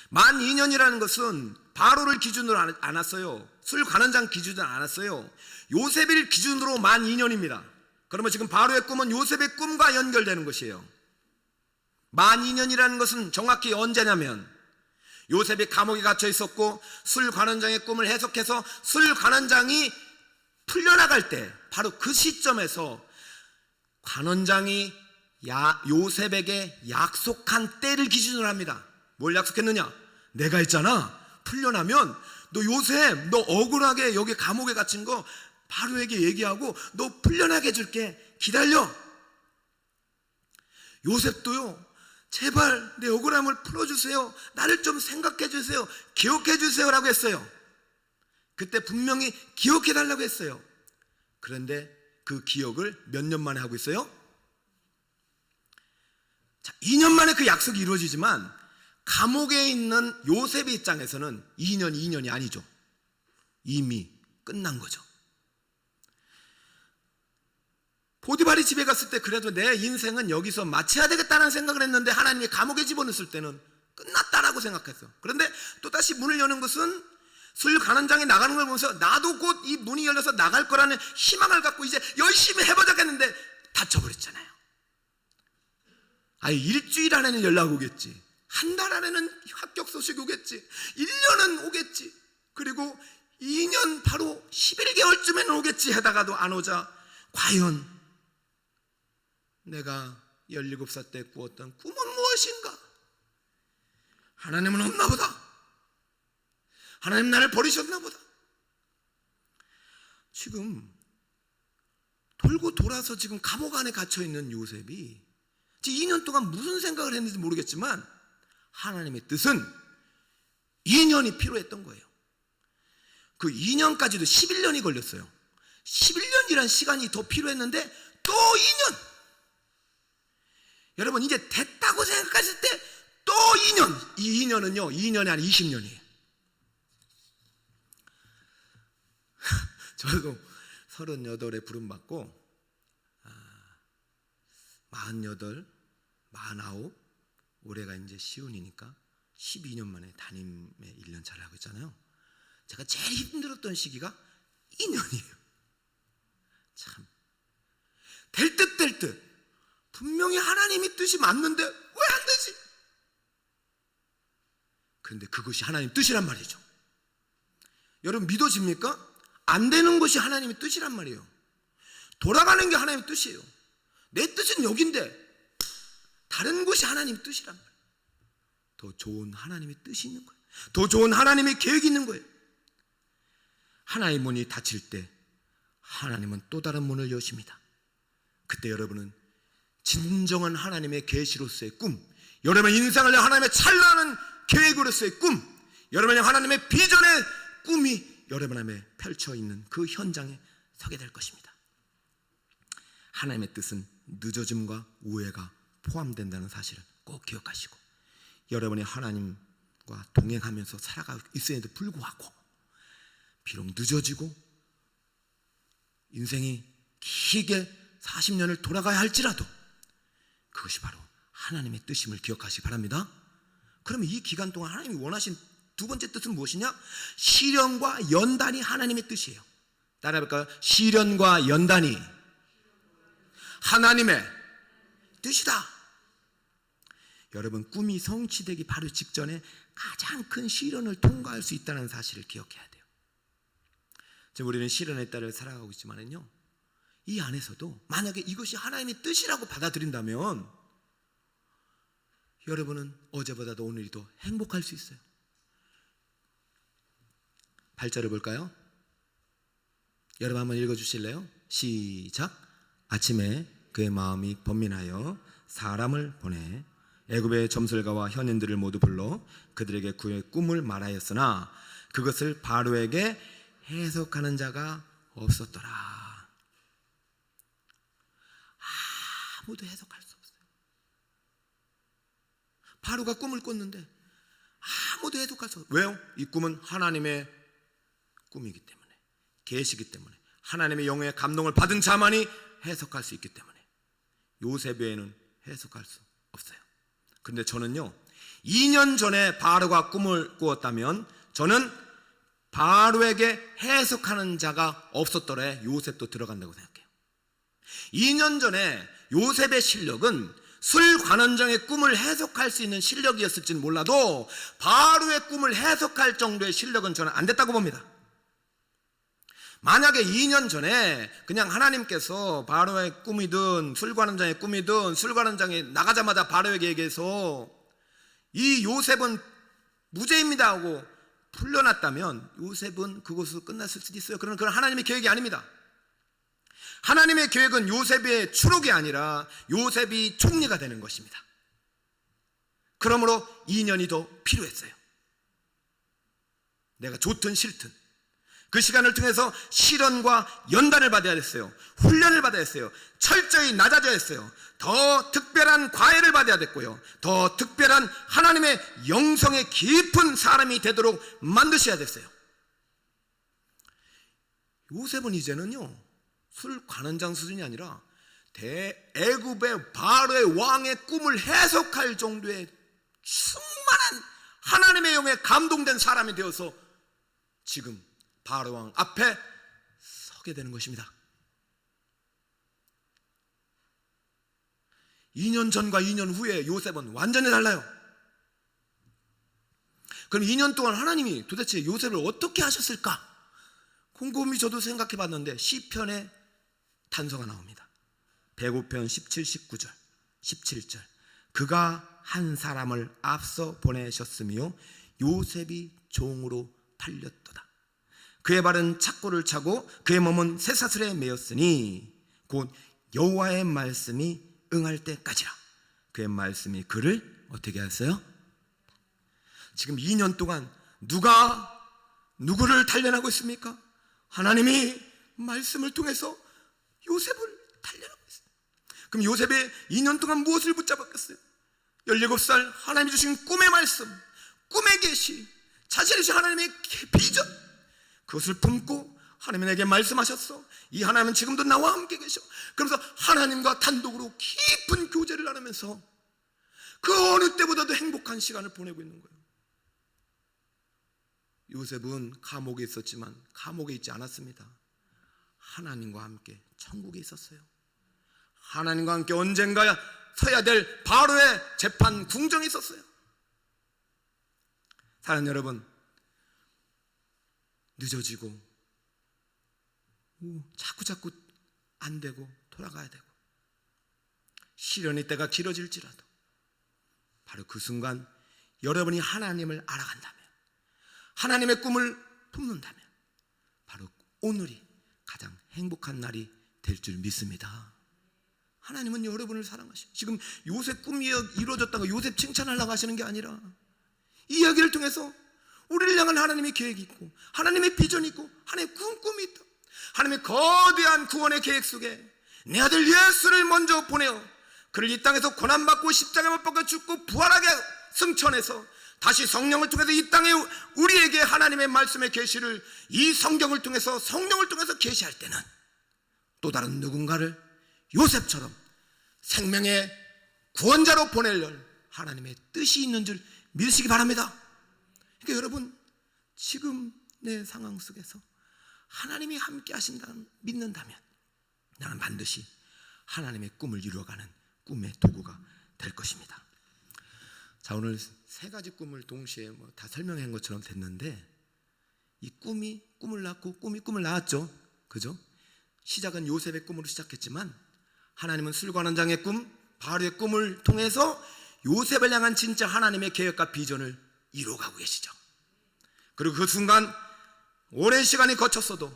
만 2년이라는 것은 바로를 기준으로 안 왔어요. 술관원장 기준으로 안 왔어요. 요셉을 기준으로 만 2년입니다. 그러면 지금 바로의 꿈은 요셉의 꿈과 연결되는 것이에요. 만 2년이라는 것은 정확히 언제냐면 요셉이 감옥에 갇혀 있었고 술관원장의 꿈을 해석해서 술관원장이 풀려나갈 때, 바로 그 시점에서 관원장이 요셉에게 약속한 때를 기준으로 합니다. 뭘 약속했느냐? 내가 있잖아, 풀려나면 너 요셉, 너 억울하게 여기 감옥에 갇힌 거 바로에게 얘기하고 너 풀려나게 해줄게, 기다려. 요셉도요, 제발 내 억울함을 풀어주세요, 나를 좀 생각해 주세요, 기억해 주세요 라고 했어요. 그때 분명히 기억해 달라고 했어요. 그런데 그 기억을 몇 년 만에 하고 있어요? 자, 2년 만에 그 약속이 이루어지지만 감옥에 있는 요셉의 입장에서는 2년이 아니죠. 이미 끝난 거죠. 보디발이 집에 갔을 때 그래도 내 인생은 여기서 마쳐야 되겠다는 생각을 했는데 하나님이 감옥에 집어넣었을 때는 끝났다라고 생각했어. 그런데 또다시 문을 여는 것은 술관원장이 나가는 걸 보면서 나도 곧 이 문이 열려서 나갈 거라는 희망을 갖고 이제 열심히 해보자겠는데 닫혀버렸잖아요. 일주일 안에는 연락 오겠지, 한 달 안에는 합격 소식 오겠지, 1년은 오겠지, 그리고 2년 바로 11개월쯤에는 오겠지 하다가도 안 오자 과연 내가 17살 때 꾸었던 꿈은 무엇인가? 하나님은 없나 보다. 하나님 나를 버리셨나 보다. 지금 돌고 돌아서 지금 감옥 안에 갇혀있는 요셉이 2년 동안 무슨 생각을 했는지 모르겠지만 하나님의 뜻은 2년이 필요했던 거예요. 그 2년까지도 11년이 걸렸어요. 11년이란 시간이 더 필요했는데 또 2년. 여러분 이제 됐다고 생각하실 때 또 2년. 이 2년은요 2년이 아니라 20년이에요. 저도 38에 부름받고 48, 49, 올해가 이제 시운이니까 12년 만에 담임의 1년차를 하고 있잖아요. 제가 제일 힘들었던 시기가 2년이에요. 참 될 듯 될 듯 분명히 하나님의 뜻이 맞는데 왜 안 되지? 그런데 그것이 하나님 뜻이란 말이죠. 여러분 믿어집니까? 안 되는 것이 하나님의 뜻이란 말이에요. 돌아가는 게 하나님의 뜻이에요. 내 뜻은 여긴데 다른 것이 하나님의 뜻이란 말이에요. 더 좋은 하나님의 뜻이 있는 거예요. 더 좋은 하나님의 계획이 있는 거예요. 하나의 문이 닫힐 때 하나님은 또 다른 문을 여십니다. 그때 여러분은 진정한 하나님의 계시로서의 꿈, 여러분의 인생을 하나님의 찬란한 계획으로서의 꿈, 여러분의 하나님의 비전의 꿈이 여러분 안에 펼쳐 있는 그 현장에 서게 될 것입니다. 하나님의 뜻은 늦어짐과 우회가 포함된다는 사실을 꼭 기억하시고, 여러분이 하나님과 동행하면서 살아가고 있음에도 불구하고 비록 늦어지고 인생이 길게 40년을 돌아가야 할지라도 그것이 바로 하나님의 뜻임을 기억하시기 바랍니다. 그러면 이 기간 동안 하나님이 원하신 두 번째 뜻은 무엇이냐? 시련과 연단이 하나님의 뜻이에요. 따라해볼까요? 시련과 연단이 하나님의 뜻이다. 여러분 꿈이 성취되기 바로 직전에 가장 큰 시련을 통과할 수 있다는 사실을 기억해야 돼요. 지금 우리는 시련의 딸을 살아가고 있지만은요, 이 안에서도 만약에 이것이 하나님의 뜻이라고 받아들인다면 여러분은 어제보다도 오늘이 더 행복할 수 있어요. 8절을 볼까요? 여러분 한번 읽어주실래요? 시작. 아침에 그의 마음이 번민하여 사람을 보내 애굽의 점술가와 현인들을 모두 불러 그들에게 그의 꿈을 말하였으나 그것을 바로에게 해석하는 자가 없었더라. 아무도 해석할 수 없어요. 바로가 꿈을 꿨는데 아무도 해석할 수 없어요. 왜요? 이 꿈은 하나님의 꿈이기 때문에, 계시기 때문에, 하나님의 영의 감동을 받은 자만이 해석할 수 있기 때문에 요셉 외에는 해석할 수 없어요. 그런데 저는요 2년 전에 바로가 꿈을 꾸었다면 저는 바로에게 해석하는 자가 없었더래 요셉도 들어간다고 생각해요. 2년 전에 요셉의 실력은 술관원장의 꿈을 해석할 수 있는 실력이었을지는 몰라도 바로의 꿈을 해석할 정도의 실력은 저는 안 됐다고 봅니다. 만약에 2년 전에 그냥 하나님께서 바로의 꿈이든 술관원장의 꿈이든 술관원장이 나가자마자 바로에게 얘기해서 이 요셉은 무죄입니다 하고 풀려났다면 요셉은 그것으로 끝났을 수도 있어요. 그러나 그건 하나님의 계획이 아닙니다. 하나님의 계획은 요셉의 추록이 아니라 요셉이 총리가 되는 것입니다. 그러므로 2년이 더 필요했어요. 내가 좋든 싫든 그 시간을 통해서 시련과 연단을 받아야 했어요. 훈련을 받아야 했어요. 철저히 낮아져야 했어요. 더 특별한 과외를 받아야 됐고요. 더 특별한 하나님의 영성의 깊은 사람이 되도록 만드셔야 됐어요. 요셉은 이제는요 술 관원장 수준이 아니라 애굽의 바로의 왕의 꿈을 해석할 정도의 충만한 하나님의 영에 감동된 사람이 되어서 지금 바로 왕 앞에 서게 되는 것입니다. 2년 전과 2년 후에 요셉은 완전히 달라요. 그럼 2년 동안 하나님이 도대체 요셉을 어떻게 하셨을까? 곰곰이 저도 생각해 봤는데 시편에 단서가 나옵니다. 105편 17, 19절, 17절. 그가 한 사람을 앞서 보내셨으며 요셉이 종으로 팔렸도다. 그의 발은 착고를 차고 그의 몸은 쇠사슬에 매였으니 곧 여호와의 말씀이 응할 때까지라. 그의 말씀이 그를 어떻게 했어요? 지금 2년 동안 누가 누구를 단련하고 있습니까? 하나님이 말씀을 통해서 요셉을 단련하고 있어요. 그럼 요셉이 2년 동안 무엇을 붙잡았겠어요? 17살 하나님이 주신 꿈의 말씀, 꿈의 계시, 자신이 주신 하나님의 비전, 그것을 품고 하나님이 내게 말씀하셨어. 이 하나님은 지금도 나와 함께 계셔. 그러면서 하나님과 단독으로 깊은 교제를 나누면서 그 어느 때보다도 행복한 시간을 보내고 있는 거예요. 요셉은 감옥에 있었지만 감옥에 있지 않았습니다. 하나님과 함께 천국에 있었어요. 하나님과 함께 언젠가 서야 될 바로의 재판 궁정에 있었어요. 사랑하는 여러분, 늦어지고 자꾸 안 되고 돌아가야 되고 시련의 때가 길어질지라도 바로 그 순간 여러분이 하나님을 알아간다면, 하나님의 꿈을 품는다면 바로 오늘이 가장 행복한 날이 될 줄 믿습니다. 하나님은 여러분을 사랑하시고 지금 요셉 꿈이 이루어졌다고 요셉 칭찬하려고 하시는 게 아니라 이 이야기를 통해서 우리를 향한 하나님의 계획이 있고 하나님의 비전이 있고 하나님의 꿈이 있다. 하나님의 거대한 구원의 계획 속에 내 아들 예수를 먼저 보내어 그를 이 땅에서 고난받고 십자가에 못 박혀 죽고 부활하게 승천해서 다시 성령을 통해서 이 땅에 우리에게 하나님의 말씀의 계시를 이 성경을 통해서 성령을 통해서 계시할 때는 또 다른 누군가를 요셉처럼 생명의 구원자로 보낼 하나님의 뜻이 있는 줄 믿으시기 바랍니다. 그러니까 여러분, 지금 내 상황 속에서 하나님이 함께 하신다는 믿는다면 나는 반드시 하나님의 꿈을 이루어가는 꿈의 도구가 될 것입니다. 자, 오늘 세 가지 꿈을 동시에 다 설명한 것처럼 됐는데 이 꿈을 낳고 꿈이 꿈을 낳았죠. 그죠? 시작은 요셉의 꿈으로 시작했지만 하나님은 술관원장의 꿈, 바로의 꿈을 통해서 요셉을 향한 진짜 하나님의 계획과 비전을 이루어가고 계시죠. 그리고 그 순간 오랜 시간이 거쳤어도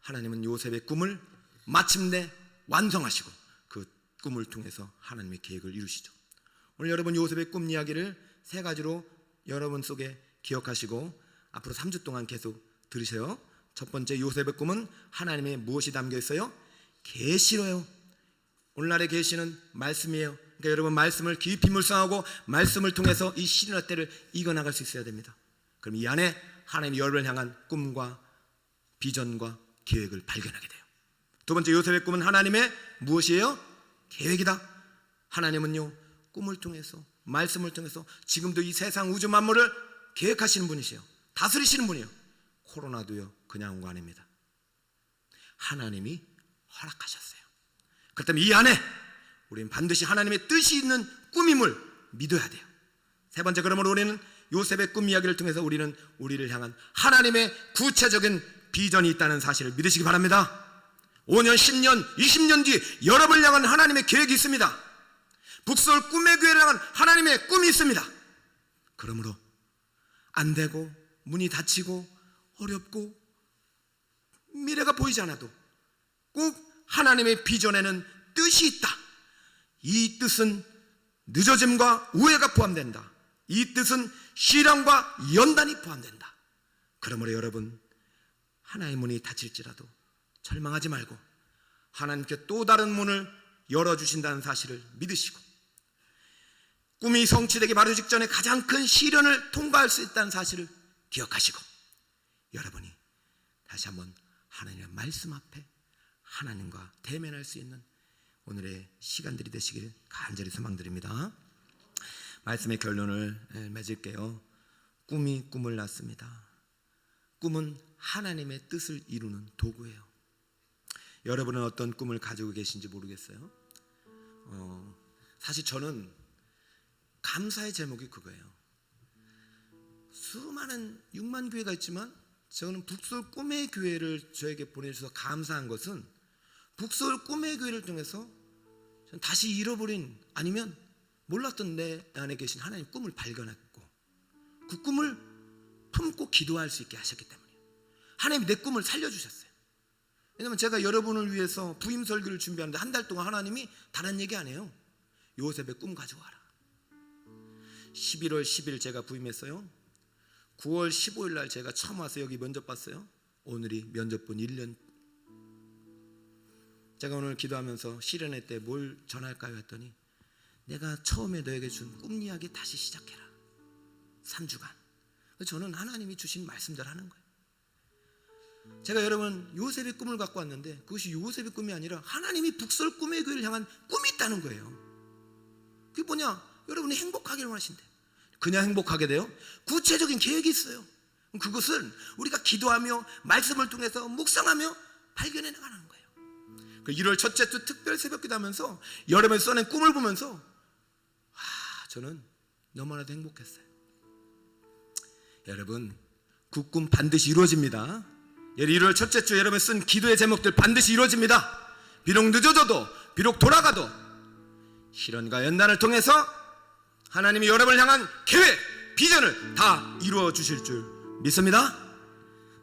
하나님은 요셉의 꿈을 마침내 완성하시고 그 꿈을 통해서 하나님의 계획을 이루시죠. 오늘 여러분 요셉의 꿈 이야기를 세 가지로 여러분 속에 기억하시고 앞으로 3주 동안 계속 들으세요. 첫 번째, 요셉의 꿈은 하나님의 무엇이 담겨 있어요? 계시로요. 오늘날의 계시는 말씀이에요. 그러니까 여러분 말씀을 깊이 묵상하고 말씀을 통해서 이 시련의 때를 이겨나갈 수 있어야 됩니다. 그럼 이 안에 하나님이 여러분을 향한 꿈과 비전과 계획을 발견하게 돼요. 두 번째, 요셉의 꿈은 하나님의 무엇이에요? 계획이다. 하나님은요 꿈을 통해서 말씀을 통해서 지금도 이 세상 우주 만물을 계획하시는 분이세요. 다스리시는 분이에요. 코로나도요 그냥 온 거 아닙니다. 하나님이 허락하셨어요. 그렇기 때문에 이 안에 우리는 반드시 하나님의 뜻이 있는 꿈임을 믿어야 돼요. 세 번째, 그러므로 우리는 요셉의 꿈 이야기를 통해서 우리는 우리를 향한 하나님의 구체적인 비전이 있다는 사실을 믿으시기 바랍니다. 5년, 10년, 20년 뒤 여러분을 향한 하나님의 계획이 있습니다. 북서울 꿈의 교회를 향한 하나님의 꿈이 있습니다. 그러므로 안 되고 문이 닫히고 어렵고 미래가 보이지 않아도 꼭 하나님의 비전에는 뜻이 있다. 이 뜻은 늦어짐과 우회가 포함된다. 이 뜻은 시련과 연단이 포함된다. 그러므로 여러분 하나의 문이 닫힐지라도 절망하지 말고 하나님께 또 다른 문을 열어주신다는 사실을 믿으시고 꿈이 성취되기 바로 직전에 가장 큰 시련을 통과할 수 있다는 사실을 기억하시고 여러분이 다시 한번 하나님의 말씀 앞에 하나님과 대면할 수 있는 오늘의 시간들이 되시길 간절히 소망드립니다. 말씀의 결론을 맺을게요. 꿈이 꿈을 낳습니다. 꿈은 하나님의 뜻을 이루는 도구예요. 여러분은 어떤 꿈을 가지고 계신지 모르겠어요. 사실 저는 감사의 제목이 그거예요. 수많은 6만 교회가 있지만 저는 북서울 꿈의 교회를 저에게 보내주셔서 감사한 것은 북서울 꿈의 교회를 통해서 저는 다시 잃어버린 아니면 몰랐던 내 안에 계신 하나님 꿈을 발견했고 그 꿈을 품고 기도할 수 있게 하셨기 때문이에요. 하나님이 내 꿈을 살려주셨어요. 왜냐하면 제가 여러분을 위해서 부임 설교를 준비하는데 한 달 동안 하나님이 다른 얘기 안 해요. 요셉의 꿈 가져와라. 11월 10일 제가 부임했어요. 9월 15일 날 제가 처음 와서 여기 면접 봤어요. 오늘이 면접 본 1년. 제가 오늘 기도하면서 실현회 때 뭘 전할까요 했더니 내가 처음에 너에게 준 꿈 이야기 다시 시작해라. 3주간. 저는 하나님이 주신 말씀대로 하는 거예요. 제가 여러분 요셉의 꿈을 갖고 왔는데 그것이 요셉의 꿈이 아니라 하나님이 북서울 꿈의 교회를 향한 꿈이 있다는 거예요. 그게 뭐냐? 여러분이 행복하기를 원하신대. 그냥 행복하게 돼요? 구체적인 계획이 있어요. 그것은 우리가 기도하며 말씀을 통해서 묵상하며 발견해 나가는 거예요. 1월 첫째 주 특별 새벽기도 하면서 여름에 써낸 꿈을 보면서 저는 너무나도 행복했어요. 여러분 그 꿈 반드시 이루어집니다. 1월 첫째 주 여러분이 쓴 기도의 제목들 반드시 이루어집니다. 비록 늦어져도 비록 돌아가도 실현과 연단을 통해서 하나님이 여러분을 향한 계획, 비전을 다 이루어 주실 줄 믿습니다.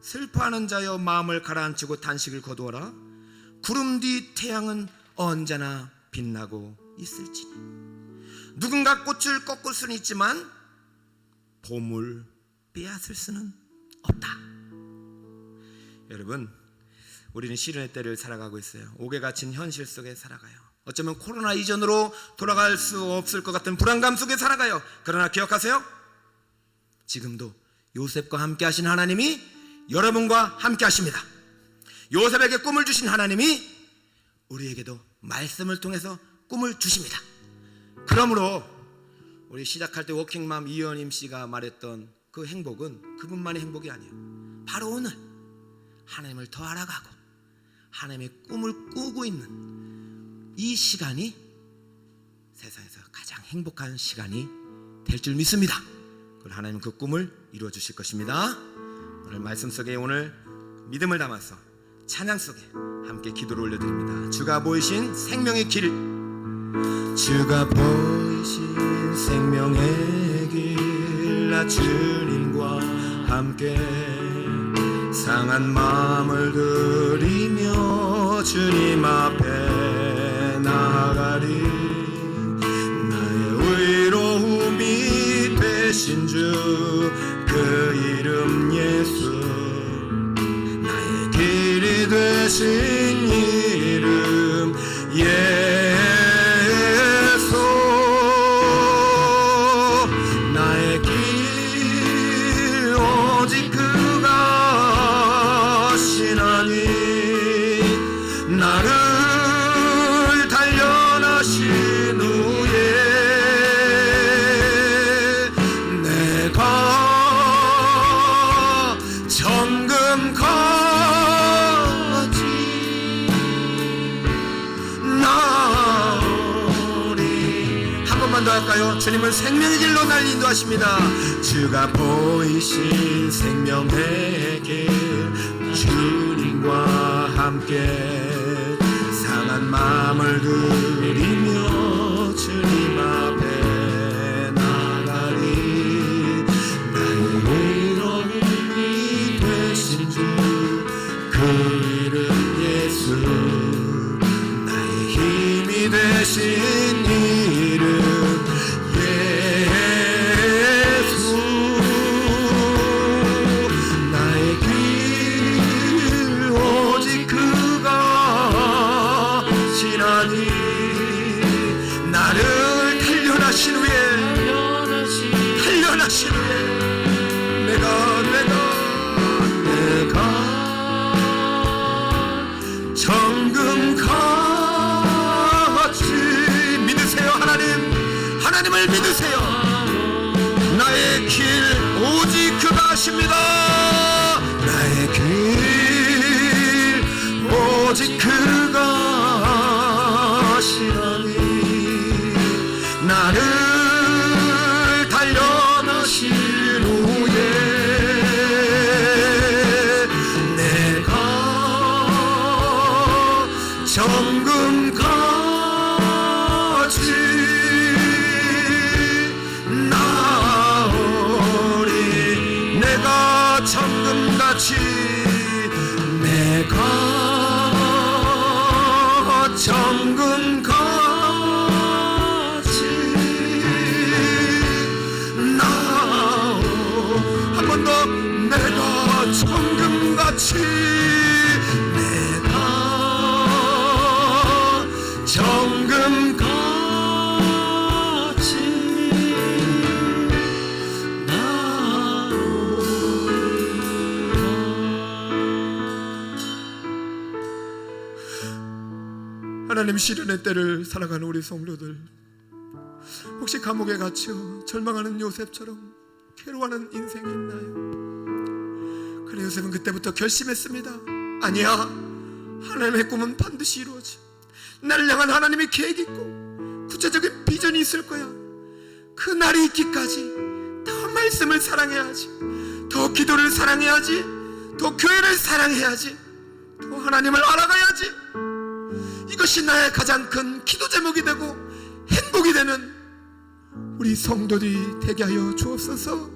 슬퍼하는 자여 마음을 가라앉히고 단식을 거두어라. 구름 뒤 태양은 언제나 빛나고 있을지니 누군가 꽃을 꺾을 수는 있지만 봄을 빼앗을 수는 없다. 여러분 우리는 시련의 때를 살아가고 있어요. 옥에 갇힌 현실 속에 살아가요. 어쩌면 코로나 이전으로 돌아갈 수 없을 것 같은 불안감 속에 살아가요. 그러나 기억하세요. 지금도 요셉과 함께 하신 하나님이 여러분과 함께 하십니다. 요셉에게 꿈을 주신 하나님이 우리에게도 말씀을 통해서 꿈을 주십니다. 그러므로 우리 시작할 때 워킹맘 이현임 씨가 말했던 그 행복은 그분만의 행복이 아니에요. 바로 오늘 하나님을 더 알아가고 하나님의 꿈을 꾸고 있는 이 시간이 세상에서 가장 행복한 시간이 될 줄 믿습니다. 그리고 하나님은 그 꿈을 이루어 주실 것입니다. 오늘 말씀 속에 오늘 믿음을 담아서 찬양 속에 함께 기도를 올려드립니다. 주가 보이신 생명의 길, 주가 보이신 생명의 길, 나 주님과 함께 상한 마음을 들이며 주님 앞에 나아가리. 나의 의로움이 되신 주 그 이름 예수, 나의 길이 되신 이름 예수. 나의 길 오직 그가 신하니 나를 단련하신 후에 내가 정금같이 나오리. 한 번만 더 할까요? 주님은 생명의 길로 날 인도하십니다. 주가 보이신 생명의 길, 주님과 함께 상한 마음을 들이며 주님 앞에 나가리. 나의 의로움이 되신 주 그 이름 예수, 나의 힘이 되신 이름 예수. 나의 길 오직 그가 신하니 정금같이 내가 정금같이 나오. 한 번 더. 내가 정금같이 내가 정금같이 하나님, 시련의 때를 살아가는 우리 성도들, 혹시 감옥에 갇혀 절망하는 요셉처럼 괴로워하는 인생이 있나요? 그래, 요셉은 그때부터 결심했습니다. 아니야, 하나님의 꿈은 반드시 이루어져. 나를 향한 하나님의 계획이 있고 구체적인 비전이 있을 거야. 그 날이 있기까지 더 말씀을 사랑해야지, 더 기도를 사랑해야지, 더 교회를 사랑해야지, 더 하나님을 알아가야지. 이것이 나의 가장 큰 기도 제목이 되고 행복이 되는 우리 성도들이 되게 하여 주옵소서.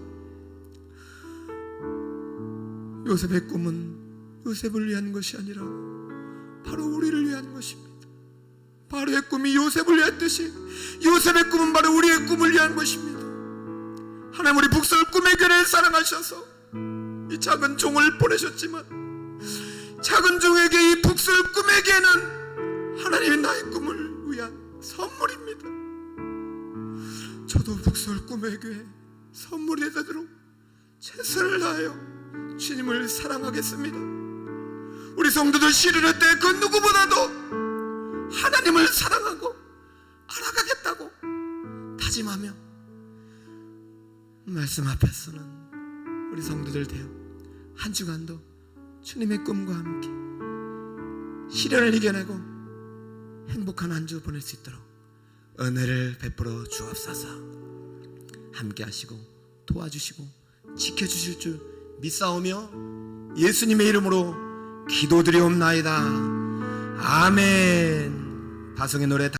요셉의 꿈은 요셉을 위한 것이 아니라 바로 우리를 위한 것입니다. 바로의 꿈이 요셉을 위했듯이 요셉의 꿈은 바로 우리의 꿈을 위한 것입니다. 하나님, 우리 북서울 꿈의 교회를 사랑하셔서 이 작은 종을 보내셨지만 작은 종에게 이 북서울 꿈의 교회는 하나님이 나의 꿈을 위한 선물입니다. 저도 북서울 꿈의 교회 선물이 되도록 최선을 다하여 주님을 사랑하겠습니다. 우리 성도들 시련의 때 그 누구보다도 하나님을 사랑하고 알아가겠다고 다짐하며 말씀 앞에서는 우리 성도들 되어 한 주간도 주님의 꿈과 함께 시련을 이겨내고 행복한 한 주 보낼 수 있도록 은혜를 베풀어 주옵소서. 함께 하시고 도와주시고 지켜주실 줄 믿사오며 예수님의 이름으로 기도드리옵나이다. 아멘. 바송의 노래